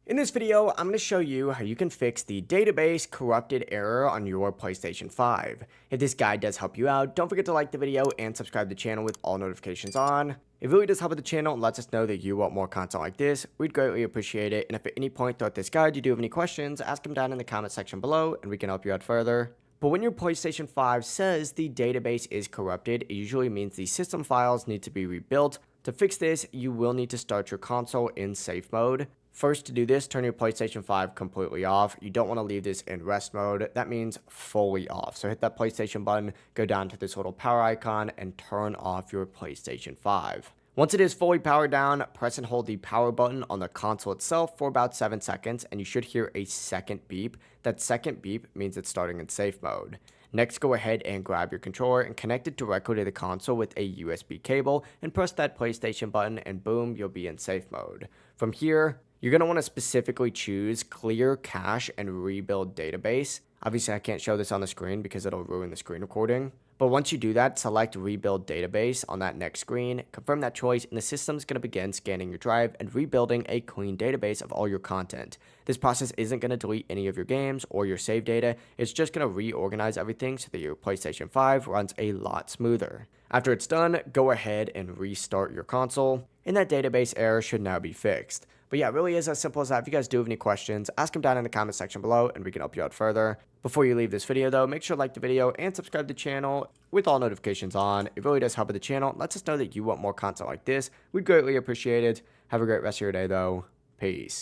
In this video, I'm going to show you how you can fix the database corrupted error on your PlayStation 5. If this guide does help you out, don't forget to like the video and subscribe to the channel with all notifications on. It really does help with the channel and lets us know that you want more content like this. We'd greatly appreciate it, and if at any point throughout this guide you do have any questions, ask them down in the comment section below and we can help you out further. But when your PlayStation 5 says the database is corrupted, it usually means the system files need to be rebuilt. To fix this, you will need to start your console in safe mode. First, to do this, turn your PlayStation 5 completely off. You don't want to leave this in rest mode. That means fully off. So hit that PlayStation button, go down to this little power icon, and turn off your PlayStation 5. Once it is fully powered down, press and hold the power button on the console itself for about 7 seconds, and you should hear a second beep. That second beep means it's starting in safe mode. Next, go ahead and grab your controller and connect it directly to the console with a USB cable, and press that PlayStation button, and boom, you'll be in safe mode. From here, you're going to want to specifically choose clear cache and rebuild database. Obviously, I can't show this on the screen because it'll ruin the screen recording. But once you do that, select rebuild database on that next screen, confirm that choice, and the system's going to begin scanning your drive and rebuilding a clean database of all your content. This process isn't going to delete any of your games or your save data, it's just going to reorganize everything so that your PlayStation 5 runs a lot smoother. After it's done, go ahead and restart your console, and that database error should now be fixed. But yeah, it really is as simple as that. If you guys do have any questions, ask them down in the comment section below and we can help you out further. Before you leave this video though, make sure to like the video and subscribe to the channel with all notifications on. It really does help with the channel. It lets us know that you want more content like this. We'd greatly appreciate it. Have a great rest of your day though. Peace.